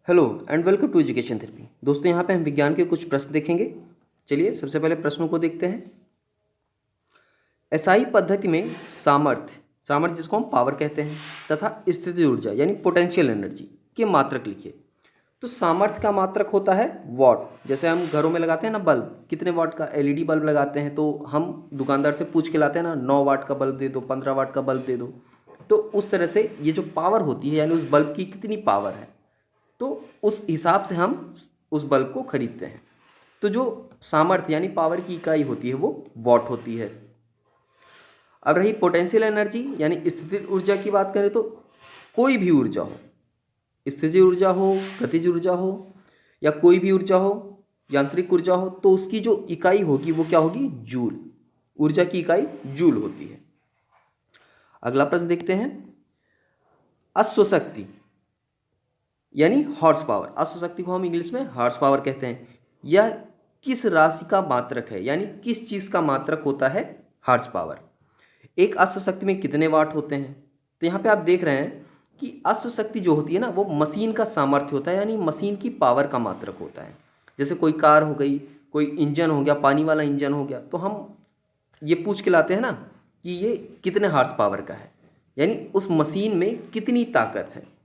Hello and welcome to education therapy. दोस्तों, यहाँ पे हम विज्ञान के कुछ प्रश्न देखेंगे। चलिए सबसे पहले प्रश्नों को देखते हैं। एसआई पद्धति में सामर्थ्य सामर्थ्य जिसको हम पावर कहते हैं तथा स्थितिज ऊर्जा यानी पोटेंशियल एनर्जी के मात्रक लिखिए। तो सामर्थ्य का मात्रक होता है वॉट। जैसे हम घरों में लगाते हैं ना बल्ब, कितने वाट का एलईडी बल्ब लगाते हैं तो हम दुकानदार से पूछ के लाते हैं ना, 9 वाट का बल्ब दे दो, 15 वाट का बल्ब दे दो। तो उस तरह से ये जो पावर होती है यानी उस बल्ब की कितनी पावर है, तो उस हिसाब से हम उस बल्ब को खरीदते हैं। तो जो सामर्थ्य यानी पावर की इकाई होती है वो वॉट होती है। अब रही पोटेंशियल एनर्जी यानी स्थितिज ऊर्जा की बात करें तो कोई भी ऊर्जा हो, स्थितिज ऊर्जा हो, गतिज ऊर्जा हो या कोई भी ऊर्जा हो, यांत्रिक ऊर्जा हो, तो उसकी जो इकाई होगी वो क्या होगी? जूल। ऊर्जा की इकाई जूल होती है। अगला प्रश्न देखते हैं। अश्वशक्ति यानी हॉर्स पावर, अश्वशक्ति को हम इंग्लिश में हॉर्स पावर कहते हैं। यह किस राशि का मात्रक है यानी किस चीज़ का मात्रक होता है हॉर्स पावर? एक अश्वशक्ति में कितने वाट होते हैं? तो यहाँ पे आप देख रहे हैं कि अश्वशक्ति जो होती है ना वो मशीन का सामर्थ्य होता है यानी मशीन की पावर का मात्रक होता है। जैसे कोई कार हो गई, कोई इंजन हो गया, पानी वाला इंजन हो गया, तो हम ये पूछ के लाते हैं ना कि ये कितने हॉर्स पावर का है, यानी उस मशीन में कितनी ताकत है।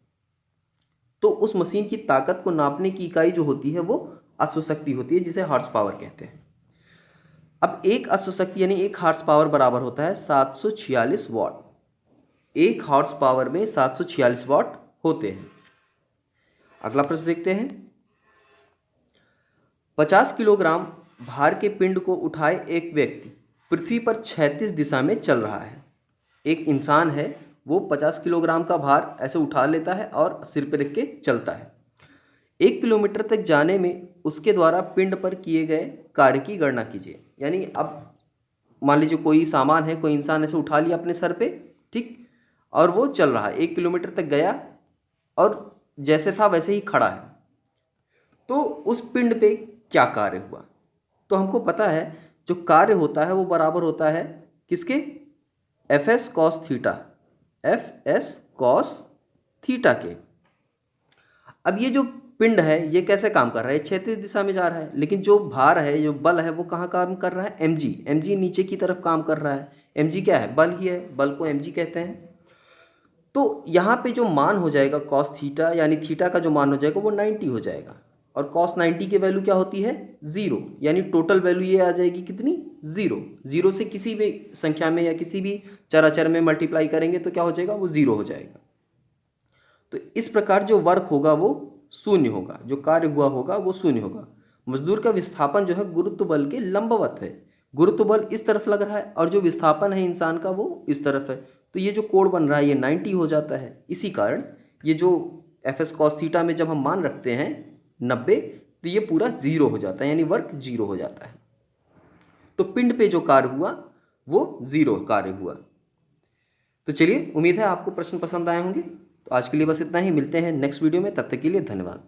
तो उस मशीन की ताकत को नापने की इकाई जो होती है वो अश्वशक्ति होती है, जिसे हॉर्स पावर कहते हैं। अब एक अश्वशक्ति यानी एक हॉर्स पावर बराबर होता है 746 वाट। एक हॉर्स पावर में 746 वाट होते हैं। अगला प्रश्न देखते हैं। 50 किलोग्राम भार के पिंड को उठाए एक व्यक्ति पृथ्वी पर क्षैतिज दिशा में चल रहा है। एक इंसान है, वो 50 किलोग्राम का भार ऐसे उठा लेता है और सिर पर रख के चलता है। 1 किलोमीटर तक जाने में उसके द्वारा पिंड पर किए गए कार्य की गणना कीजिए। यानी अब मान लीजिए कोई सामान है, कोई इंसान ऐसे उठा लिया अपने सर पे, ठीक, और वो चल रहा है, 1 किलोमीटर तक गया और जैसे था वैसे ही खड़ा है। तो उस पिंड पे क्या कार्य हुआ? तो हमको पता है जो कार्य होता है वो बराबर होता है किसके? F S cos theta, F S cos theta के। अब ये जो पिंड है ये कैसे काम कर रहा है? क्षैतिज दिशा में जा रहा है, लेकिन जो भार है, जो बल है, वो कहाँ काम कर रहा है? एमजी। एमजी नीचे की तरफ काम कर रहा है। एमजी क्या है? बल ही है, बल को एमजी कहते हैं। तो यहाँ पे जो मान हो जाएगा कॉस थीटा यानी थीटा का जो मान हो जाएगा वो 90 हो जाएगा। और कॉस 90 की वैल्यू क्या होती है? 0। यानी टोटल वैल्यू ये आ जाएगी कितनी? 0। 0 से किसी भी संख्या में या किसी भी चराचर में मल्टीप्लाई करेंगे तो क्या हो जाएगा? वो 0 हो जाएगा। तो इस प्रकार जो वर्क होगा वो शून्य होगा, जो कार्य हुआ होगा वो शून्य होगा। मजदूर का विस्थापन जो है गुरुत्व बल के लंबवत है। गुरुत्व बल इस तरफ लग रहा है और जो विस्थापन है इंसान का वो इस तरफ है। तो ये जो कोण बन रहा है ये 90 हो जाता है। इसी कारण ये जो एफ एस कॉस थीटा में जब हम मान रखते हैं 90, तो ये पूरा 0 हो जाता है, यानी वर्क 0 हो जाता है। तो पिंड पे जो कार्य हुआ वो 0 कार्य हुआ। तो चलिए, उम्मीद है आपको प्रश्न पसंद आए होंगे। तो आज के लिए बस इतना ही। मिलते हैं नेक्स्ट वीडियो में, तब तक के लिए धन्यवाद।